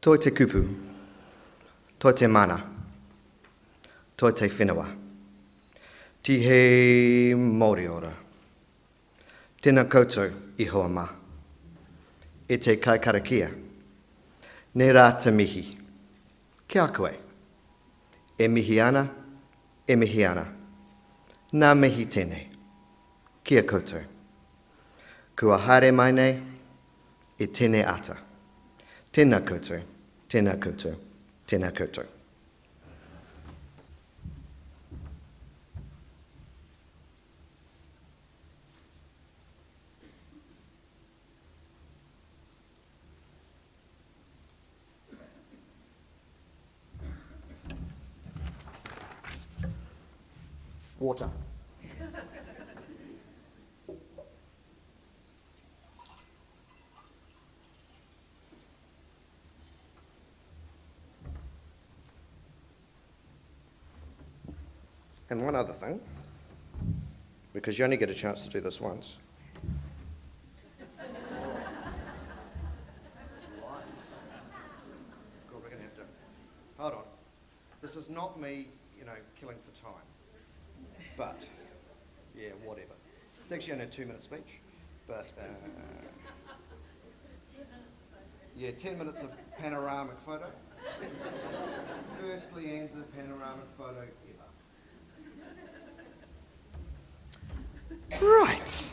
Toi te kupu, toi te mana, toi te whenua, ti he Māori ora. Tēnā koutou I hoa ma, e te kaikarakia, ne rā te mihi, kia koe, e mihi ana, nā mihi tēnei, kia koutou. Kua haere mai nei, e tēnei ata, tēnā koutou, tēnā koutou, tēnā koutou. Water. And one other thing, because you only get a chance to do this once. God, we're going to have to... Hold on. This is not me, killing for time. But, yeah, whatever. It's actually only a 2-minute speech, but... 10 minutes of panoramic photo. First LIANZA panoramic photo ever. Right.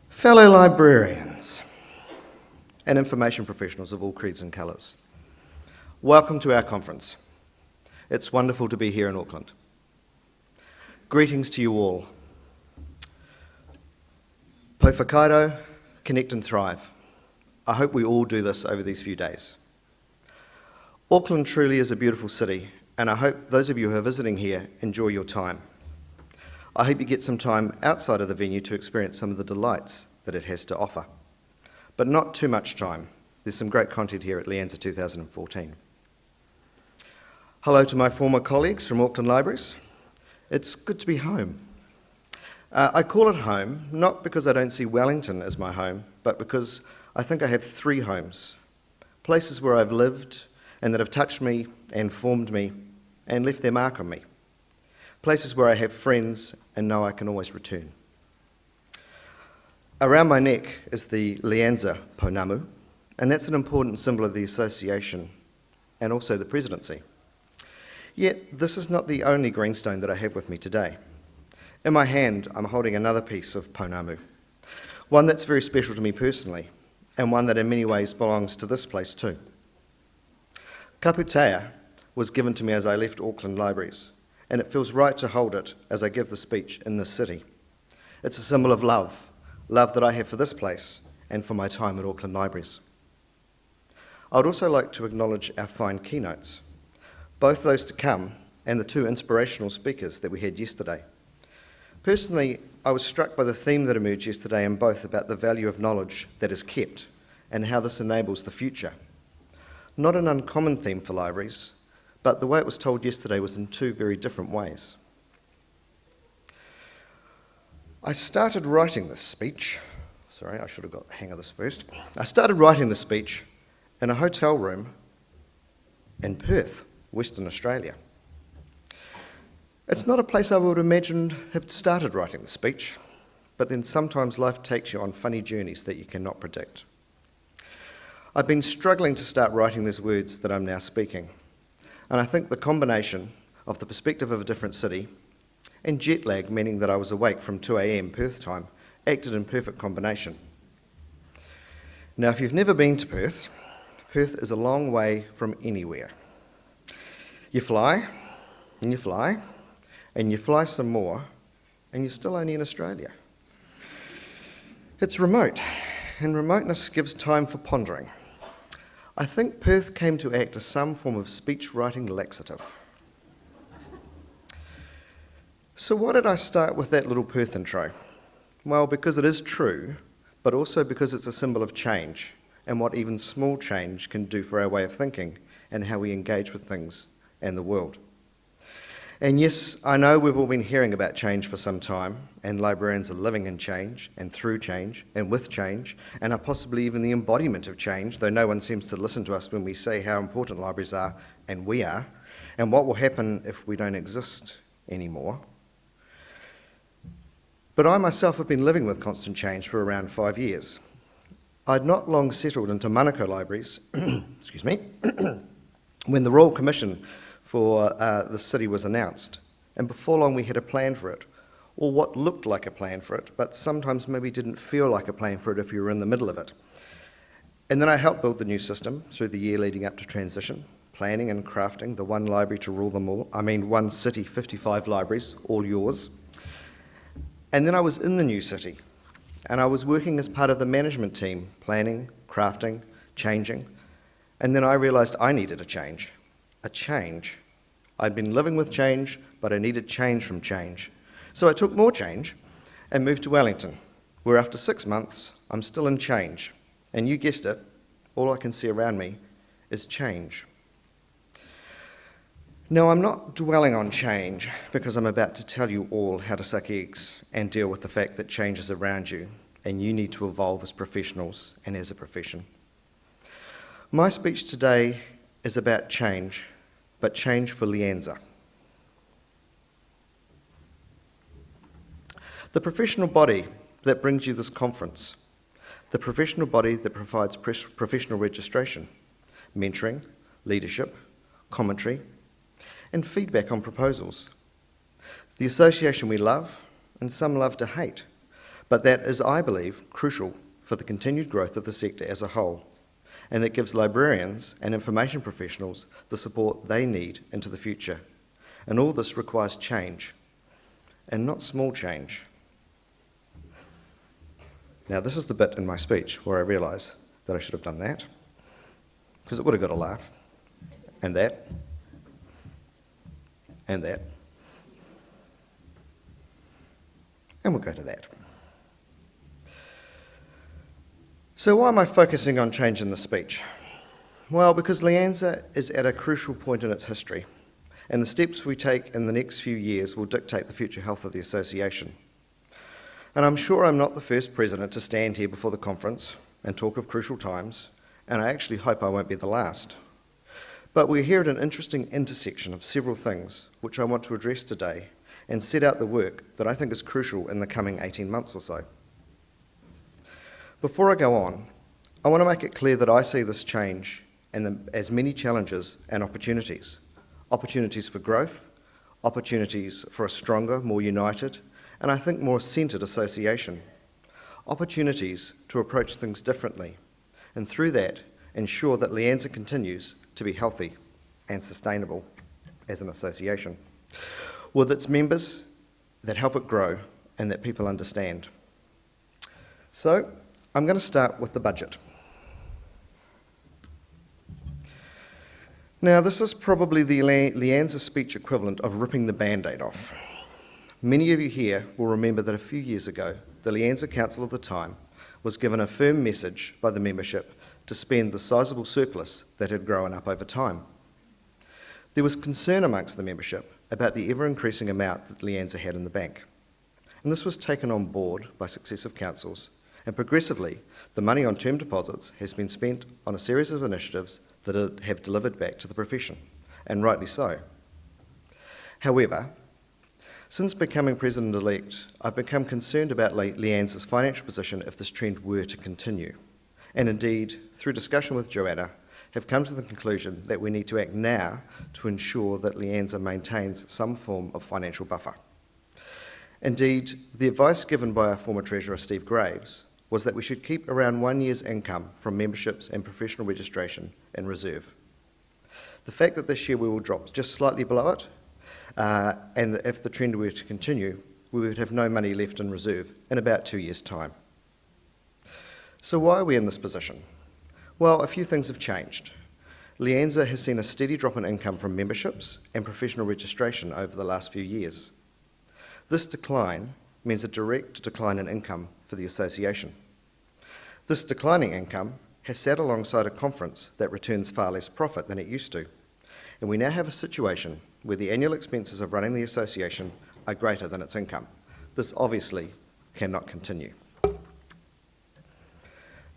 Fellow librarians and information professionals of all creeds and colours, welcome to our conference. It's wonderful to be here in Auckland. Greetings to you all. Po whakairo, connect and thrive. I hope we all do this over these few days. Auckland truly is a beautiful city, and I hope those of you who are visiting here enjoy your time. I hope you get some time outside of the venue to experience some of the delights that it has to offer. But not too much time. There's some great content here at LIANZA 2014. Hello to my former colleagues from Auckland Libraries. It's good to be home. I call it home, not because I don't see Wellington as my home, but because I think I have 3 homes. Places where I've lived and that have touched me and formed me and left their mark on me. Places where I have friends and know I can always return. Around my neck is the LIANZA pounamu, and that's an important symbol of the association and also the presidency. Yet, this is not the only greenstone that I have with me today. In my hand, I'm holding another piece of pounamu, one that's very special to me personally, and one that in many ways belongs to this place too. Kaputea was given to me as I left Auckland Libraries, and it feels right to hold it as I give the speech in this city. It's a symbol of love that I have for this place and for my time at Auckland Libraries. I would also like to acknowledge our fine keynotes, both those to come and the 2 inspirational speakers that we had yesterday. Personally, I was struck by the theme that emerged yesterday in both about the value of knowledge that is kept and how this enables the future. Not an uncommon theme for libraries, but the way it was told yesterday was in 2 very different ways. I started writing this speech, sorry, I should have got the hang of this first. I started writing this speech in a hotel room in Perth, Western Australia. It's not a place I would have imagined have started writing the speech, but then sometimes life takes you on funny journeys that you cannot predict. I've been struggling to start writing these words that I'm now speaking, and I think the combination of the perspective of a different city and jet lag, meaning that I was awake from 2 a.m. Perth time, acted in perfect combination. Now, if you've never been to Perth, Perth is a long way from anywhere. You fly, and you fly, and you fly some more, and you're still only in Australia. It's remote, and remoteness gives time for pondering. I think Perth came to act as some form of speech-writing laxative. So why did I start with that little Perth intro? Well, because it is true, but also because it's a symbol of change, and what even small change can do for our way of thinking and how we engage with things and the world. And yes, I know we've all been hearing about change for some time, and librarians are living in change, and through change, and with change, and are possibly even the embodiment of change, though no one seems to listen to us when we say how important libraries are, and we are, and what will happen if we don't exist anymore. But I myself have been living with constant change for around 5 years. I'd not long settled into Manukau libraries, excuse me, when the Royal Commission for the city was announced, and before long we had a plan for it, or what looked like a plan for it, but sometimes maybe didn't feel like a plan for it if you were in the middle of it. And then I helped build the new system through the year leading up to transition, planning and crafting the one library to rule them all. I mean, one city, 55 libraries, all yours. And then I was in the new city, and I was working as part of the management team, planning, crafting, changing, and then I realised I needed a change. A change. I'd been living with change, but I needed change from change. So I took more change and moved to Wellington, where after 6 months, I'm still in change. And you guessed it, all I can see around me is change. Now, I'm not dwelling on change because I'm about to tell you all how to suck eggs and deal with the fact that change is around you and you need to evolve as professionals and as a profession. My speech today is about change, but change for LIANZA. The professional body that brings you this conference, the professional body that provides professional registration, mentoring, leadership, commentary, and feedback on proposals. The association we love, and some love to hate, but that is, I believe, crucial for the continued growth of the sector as a whole, and it gives librarians and information professionals the support they need into the future. And all this requires change, and not small change. Now, this is the bit in my speech where I realise that I should have done that, because it would have got a laugh, and that, and that, and we'll go to that. So why am I focusing on change in the speech? Well, because LIANZA is at a crucial point in its history, and the steps we take in the next few years will dictate the future health of the association. And I'm sure I'm not the first president to stand here before the conference and talk of crucial times, and I actually hope I won't be the last. But we're here at an interesting intersection of several things which I want to address today and set out the work that I think is crucial in the coming 18 months or so. Before I go on, I want to make it clear that I see this change as many challenges and opportunities. Opportunities for growth, opportunities for a stronger, more united, and I think more centred association. Opportunities to approach things differently, and through that, ensure that LIANZA continues to be healthy and sustainable as an association, with its members that help it grow and that people understand. So, I'm going to start with the budget. Now, this is probably the LIANZA speech equivalent of ripping the Band-Aid off. Many of you here will remember that a few years ago, the LIANZA Council of the time was given a firm message by the membership to spend the sizable surplus that had grown up over time. There was concern amongst the membership about the ever-increasing amount that LIANZA had in the bank. And this was taken on board by successive councils, and progressively, the money on term deposits has been spent on a series of initiatives that have delivered back to the profession, and rightly so. However, since becoming President-elect, I've become concerned about LIANZA's financial position if this trend were to continue. And indeed, through discussion with Joanna, have come to the conclusion that we need to act now to ensure that LIANZA maintains some form of financial buffer. Indeed, the advice given by our former Treasurer, Steve Graves, was that we should keep around 1 year's income from memberships and professional registration in reserve. The fact that this year we will drop just slightly below it, and that if the trend were to continue, we would have no money left in reserve in about 2 years' time. So why are we in this position? Well, a few things have changed. LIANZA has seen a steady drop in income from memberships and professional registration over the last few years. This decline means a direct decline in income for the association. This declining income has sat alongside a conference that returns far less profit than it used to, and we now have a situation where the annual expenses of running the association are greater than its income. This obviously cannot continue.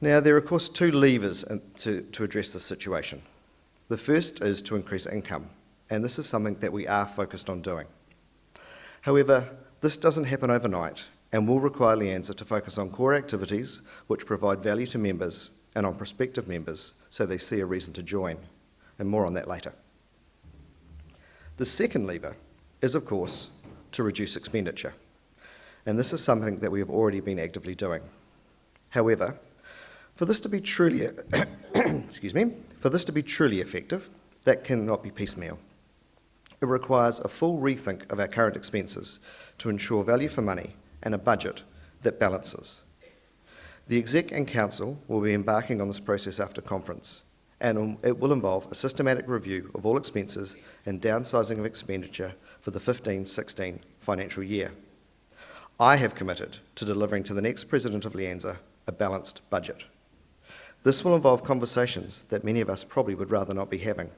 Now, there are of course two levers to address this situation. The first is to increase income, and this is something that we are focused on doing. However, this doesn't happen overnight and will require LIANZA to focus on core activities which provide value to members and on prospective members so they see a reason to join, and more on that later. The second lever is, of course, to reduce expenditure, and this is something that we have already been actively doing. However, for this to be truly, effective, that cannot be piecemeal. It requires a full rethink of our current expenses to ensure value for money and a budget that balances. The Exec and Council will be embarking on this process after conference, and it will involve a systematic review of all expenses and downsizing of expenditure for the 15-16 financial year. I have committed to delivering to the next President of LIANZA a balanced budget. This will involve conversations that many of us probably would rather not be having,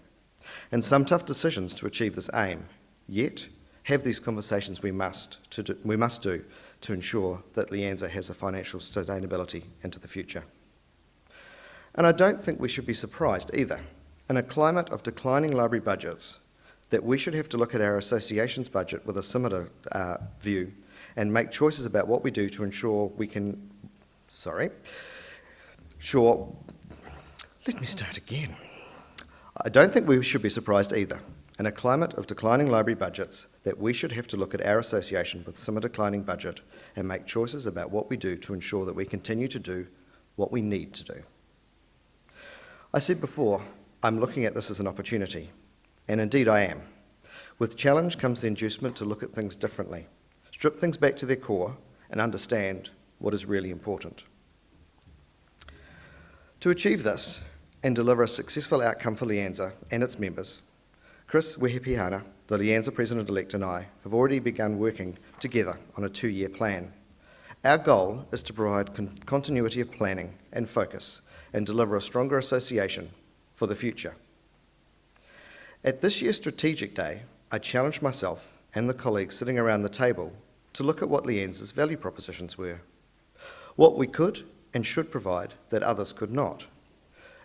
and some tough decisions to achieve this aim. Yet, have these conversations we must do to ensure that LIANZA has a financial sustainability into the future. And I don't think we should be surprised either, in a climate of declining library budgets, that we should have to look at our association's budget with a similar view and make choices about what we do to ensure we can... Let me start again. I don't think we should be surprised either, in a climate of declining library budgets, that we should have to look at our association with similar declining budget and make choices about what we do to ensure that we continue to do what we need to do. I said before, I'm looking at this as an opportunity, and indeed I am. With challenge comes the inducement to look at things differently, strip things back to their core, and understand what is really important. To achieve this and deliver a successful outcome for LIANZA and its members, Chris Wehepihana, the LIANZA President-elect, and I have already begun working together on a 2-year plan. Our goal is to provide continuity of planning and focus and deliver a stronger association for the future. At this year's Strategic Day, I challenged myself and the colleagues sitting around the table to look at what LIANZA's value propositions were, what we could and should provide that others could not,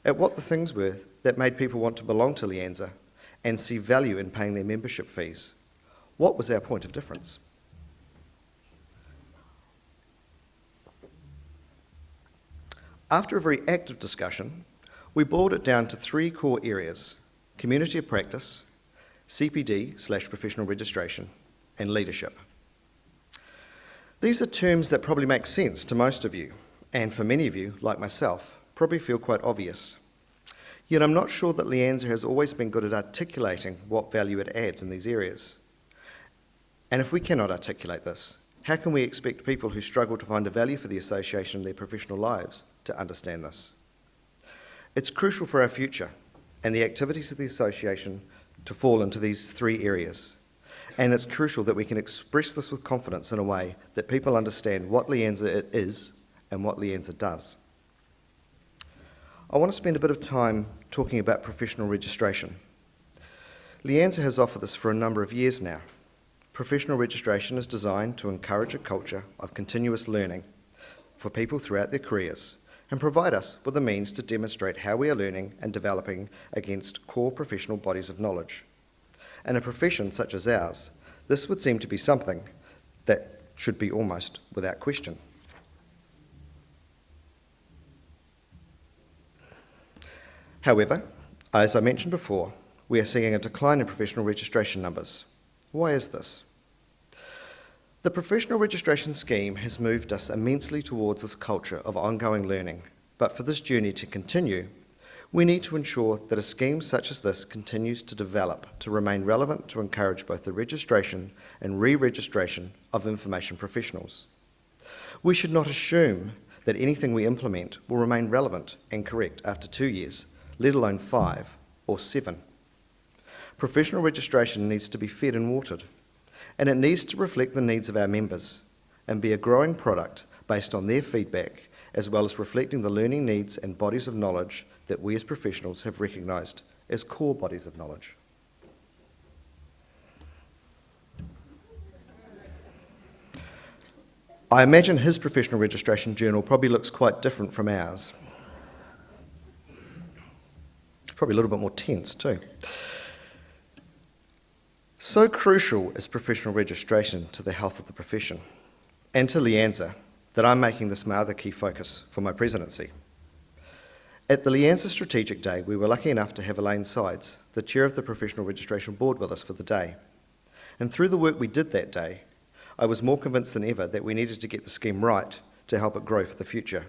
at what the things were that made people want to belong to LIANZA and see value in paying their membership fees. What was our point of difference? After a very active discussion, we boiled it down to 3 core areas: community of practice, CPD/professional registration, and leadership. These are terms that probably make sense to most of you, and for many of you, like myself, probably feel quite obvious. Yet I'm not sure that LIANZA has always been good at articulating what value it adds in these areas. And if we cannot articulate this, how can we expect people who struggle to find a value for the association in their professional lives to understand this? It's crucial for our future and the activities of the association to fall into these 3 areas. And it's crucial that we can express this with confidence in a way that people understand what LIANZA is and what LIANZA does. I want to spend a bit of time talking about professional registration. LIANZA has offered this for a number of years now. Professional registration is designed to encourage a culture of continuous learning for people throughout their careers and provide us with the means to demonstrate how we are learning and developing against core professional bodies of knowledge. In a profession such as ours, this would seem to be something that should be almost without question. However, as I mentioned before, we are seeing a decline in professional registration numbers. Why is this? The professional registration scheme has moved us immensely towards this culture of ongoing learning, but for this journey to continue, we need to ensure that a scheme such as this continues to develop to remain relevant to encourage both the registration and re-registration of information professionals. We should not assume that anything we implement will remain relevant and correct after 2 years, let alone 5 or 7. Professional registration needs to be fed and watered, and it needs to reflect the needs of our members and be a growing product based on their feedback, as well as reflecting the learning needs and bodies of knowledge that we as professionals have recognised as core bodies of knowledge. I imagine his professional registration journal probably looks quite different from ours. Probably a little bit more tense too. So crucial is professional registration to the health of the profession and to LIANZA that I'm making this my other key focus for my presidency. At the LIANZA Strategic Day, we were lucky enough to have Elaine Sides, the chair of the Professional Registration Board, with us for the day. And through the work we did that day, I was more convinced than ever that we needed to get the scheme right to help it grow for the future.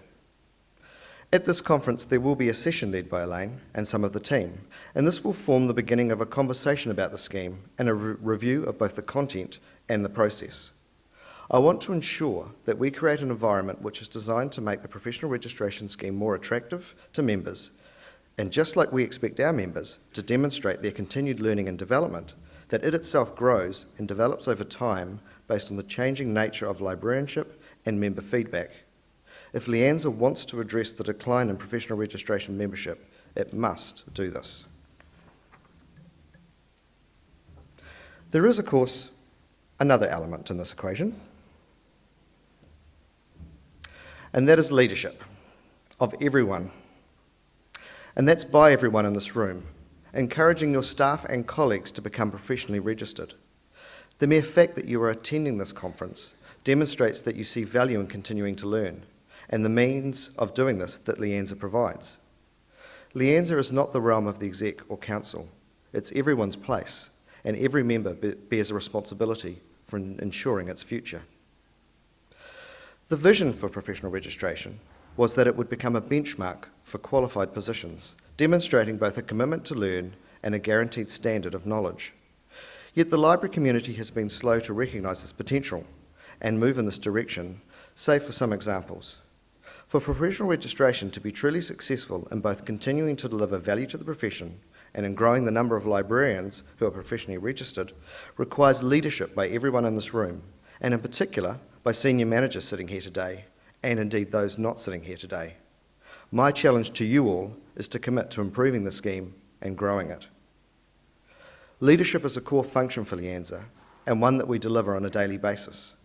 At this conference, there will be a session led by Elaine and some of the team, and this will form the beginning of a conversation about the scheme and a review of both the content and the process. I want to ensure that we create an environment which is designed to make the professional registration scheme more attractive to members, and just like we expect our members to demonstrate their continued learning and development, that it itself grows and develops over time based on the changing nature of librarianship and member feedback. If LIANZA wants to address the decline in professional registration membership, it must do this. There is, of course, another element in this equation, and that is leadership of everyone. And that's by everyone in this room, encouraging your staff and colleagues to become professionally registered. The mere fact that you are attending this conference demonstrates that you see value in continuing to learn, and the means of doing this that LIANZA provides. LIANZA is not the realm of the exec or council. It's everyone's place, and every member bears a responsibility for ensuring its future. The vision for professional registration was that it would become a benchmark for qualified positions, demonstrating both a commitment to learn and a guaranteed standard of knowledge. Yet the library community has been slow to recognise this potential and move in this direction, save for some examples. For professional registration to be truly successful in both continuing to deliver value to the profession and in growing the number of librarians who are professionally registered requires leadership by everyone in this room, and in particular by senior managers sitting here today, and indeed those not sitting here today. My challenge to you all is to commit to improving the scheme and growing it. Leadership is a core function for LIANZA, and one that we deliver on a daily basis.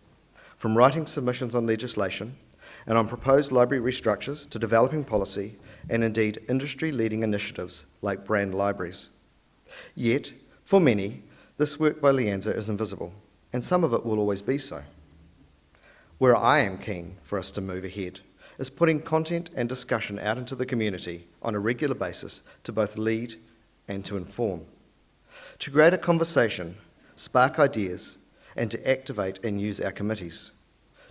From writing submissions on legislation and on proposed library restructures to developing policy and indeed industry-leading initiatives like brand libraries. Yet, for many, this work by LIANZA is invisible, and some of it will always be so. Where I am keen for us to move ahead is putting content and discussion out into the community on a regular basis to both lead and to inform. To create a conversation, spark ideas, and to activate and use our committees.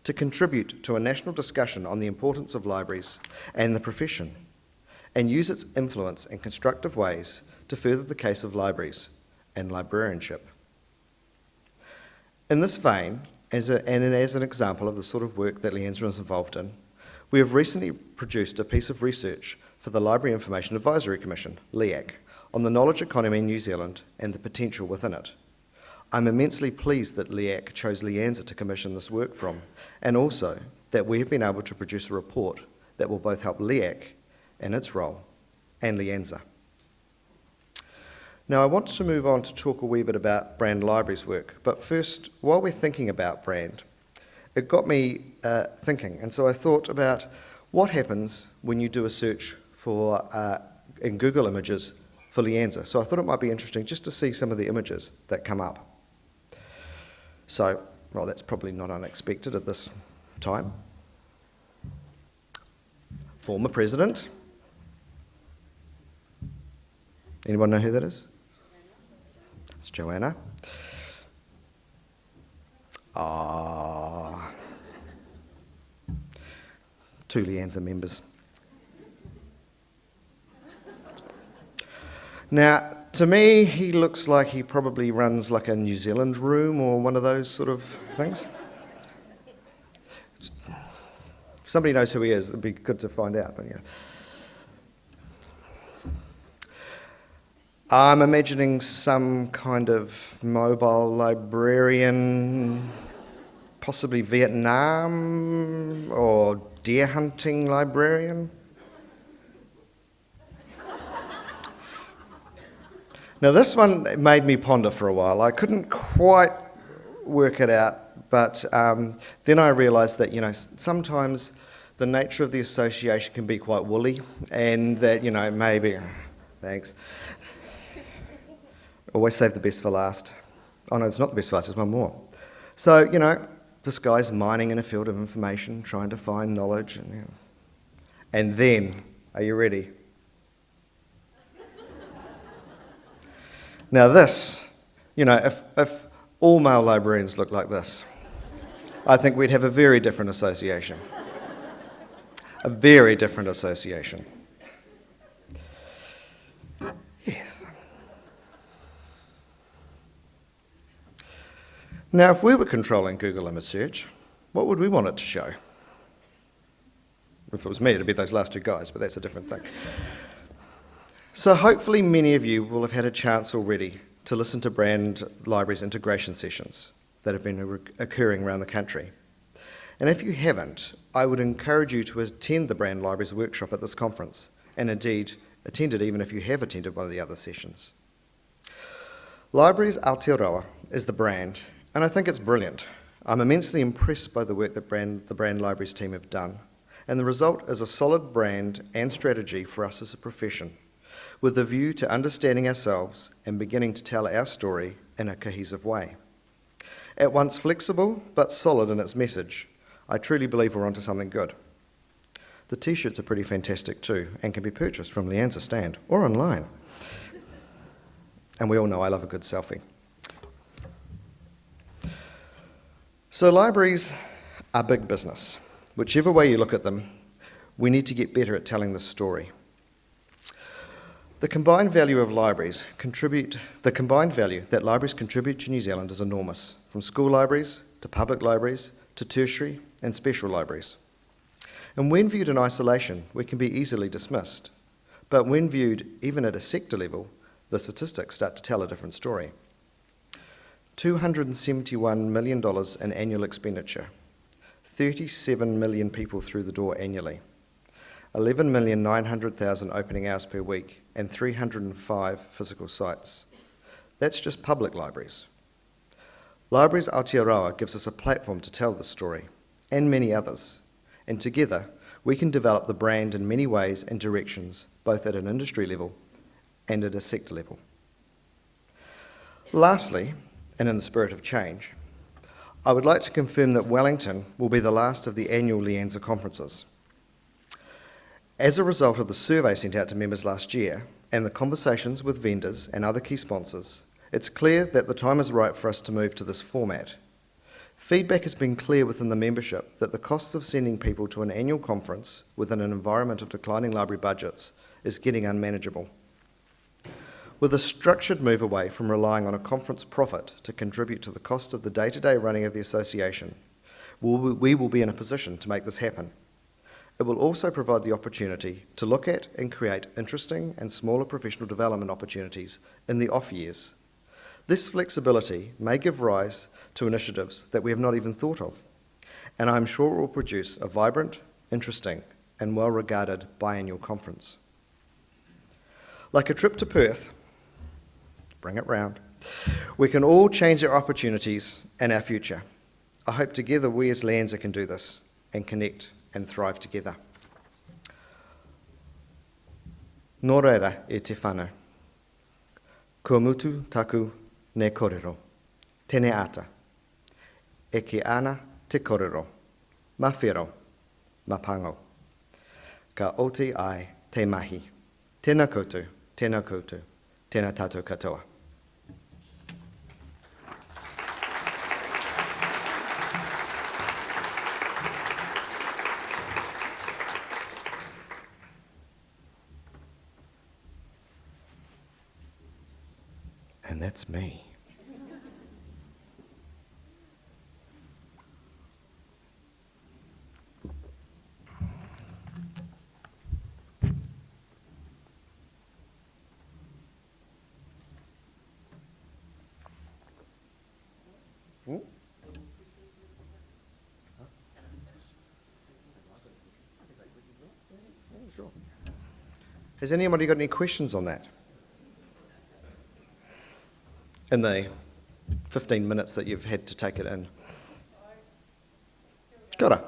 To contribute to a national discussion on the importance of libraries and the profession, and use its influence in constructive ways to further the case of libraries and librarianship. In this vein, as an example of the sort of work that LIANZA is involved in, we have recently produced a piece of research for the Library Information Advisory Commission, LIAC, on the knowledge economy in New Zealand and the potential within it. I'm immensely pleased that LIAC chose LIANZA to commission this work from, and also that we have been able to produce a report that will both help LIAC in its role and LIANZA. Now, I want to move on to talk a wee bit about Brand Library's work, but first, while we're thinking about brand, it got me thinking, and so I thought about what happens when you do a search for in Google Images for LIANZA. So I thought it might be interesting just to see some of the images that come up. So, well, that's probably not unexpected at this time. Former president. Anyone know who that is? It's Joanna. Two LIANZA members. Now, to me, he looks like he probably runs like a New Zealand room or one of those sort of things. If somebody knows who he is, it'd be good to find out. But yeah. I'm imagining some kind of mobile librarian, possibly Vietnam or deer hunting librarian. Now this one made me ponder for a while. I couldn't quite work it out But then I realised that, sometimes the nature of the association can be quite woolly, and that, maybe, thanks, always save the best for last. Oh no, it's not the best for last, there's one more. So, this guy's mining in a field of information, trying to find knowledge, and then, are you ready? Now this, if all male librarians looked like this, I think we'd have a very different association. A very different association. Yes. Now, if we were controlling Google image search, what would we want it to show? If it was me, it'd be those last two guys, but that's a different thing. So hopefully many of you will have had a chance already to listen to Brand Library's integration sessions that have been occurring around the country. And if you haven't, I would encourage you to attend the Brand Library's workshop at this conference, and indeed attend it even if you have attended one of the other sessions. Libraries Aotearoa is the brand, and I think it's brilliant. I'm immensely impressed by the work that the Brand Libraries team have done, and the result is a solid brand and strategy for us as a profession, with a view to understanding ourselves and beginning to tell our story in a cohesive way. At once flexible but solid in its message, I truly believe we're onto something good. The t-shirts are pretty fantastic too, and can be purchased from LIANZA stand or online. And we all know I love a good selfie. So libraries are big business. Whichever way you look at them, we need to get better at telling this story. The combined value that libraries contribute to New Zealand is enormous, from school libraries to public libraries to tertiary and special libraries. And when viewed in isolation, we can be easily dismissed. But when viewed even at a sector level, the statistics start to tell a different story. $271 million in annual expenditure, 37 million people through the door annually, 11,900,000 opening hours per week, and 305 physical sites. That's just public libraries. Libraries Aotearoa gives us a platform to tell this story, and many others, and together we can develop the brand in many ways and directions, both at an industry level and at a sector level. Lastly, and in the spirit of change, I would like to confirm that Wellington will be the last of the annual LIANZA conferences. As a result of the survey sent out to members last year and the conversations with vendors and other key sponsors, it's clear that the time is right for us to move to this format. Feedback has been clear within the membership that the costs of sending people to an annual conference within an environment of declining library budgets is getting unmanageable. With a structured move away from relying on a conference profit to contribute to the cost of the day-to-day running of the association, we will be in a position to make this happen. It will also provide the opportunity to look at and create interesting and smaller professional development opportunities in the off years. This flexibility may give rise to initiatives that we have not even thought of, and I'm sure it will produce a vibrant, interesting, and well-regarded biannual conference. Like a trip to Perth, bring it round, we can all change our opportunities and our future. I hope together we as LIANZA can do this and connect and thrive together. Nō reira e te whānau. Kua mutu taku ne kōrero. Tēnei ata. E ke ana te kōrero. Ma whiro. Ma pango. Ka oti ai te mahi. Tēnā koutou. Tēnā koutou. Tēnā tātou katoa. And that's me. Sure. Has anybody got any questions on that? In the 15 minutes that you've had to take it in. Kia ora.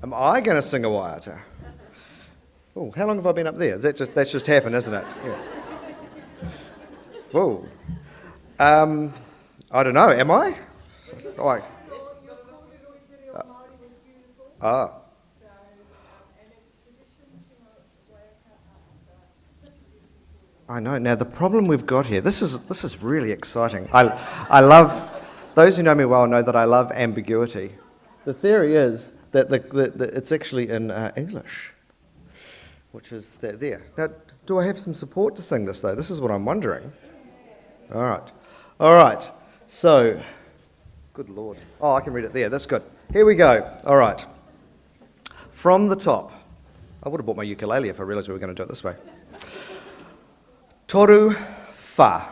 Am I going to sing a waiata? Oh, how long have I been up there? That's just happened, isn't it? Yeah. Whoa. I don't know, am I? Oh, ah. I know. Now the problem we've got here. This is really exciting. I love. Those who know me well know that I love ambiguity. The theory is that it's actually in English, which is that there. Now, do I have some support to sing this though? This is what I'm wondering. All right. So, good Lord. Oh, I can read it there. That's good. Here we go. All right. From the top. I would have brought my ukulele if I realised we were going to do it this way. Toru fa.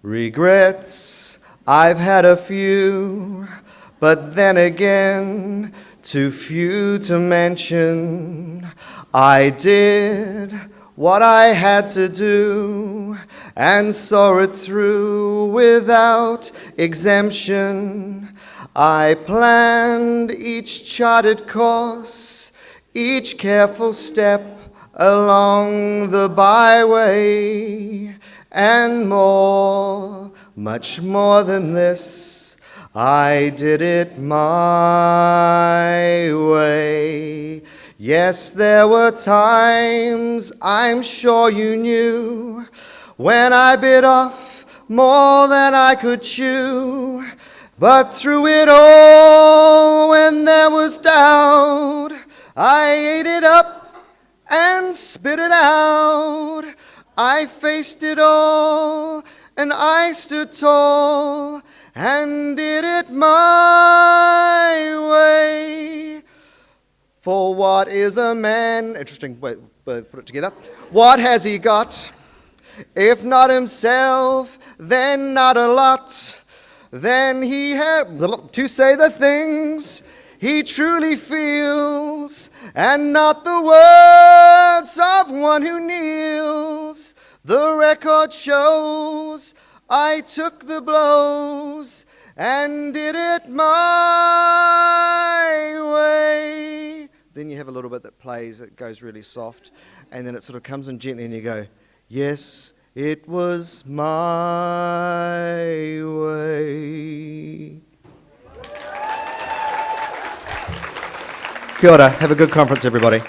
Regrets, I've had a few, but then again, too few to mention. I did what I had to do and saw it through without exemption. I planned each charted course, each careful step along the byway, and more, much more than this, I did it my way. Yes, there were times, I'm sure you knew, when I bit off more than I could chew. But through it all, when there was doubt, I ate it up and spit it out. I faced it all, and I stood tall, and did it my way. For what is a man? Interesting way to put it together. What has he got? If not himself, then not a lot. Then he has to say the things he truly feels, and not the words of one who kneels. The record shows I took the blows and did it my way. Then you have a little bit that plays, it goes really soft, and then it sort of comes in gently and you go, yes, it was my way. Kia ora. Have a good conference, everybody.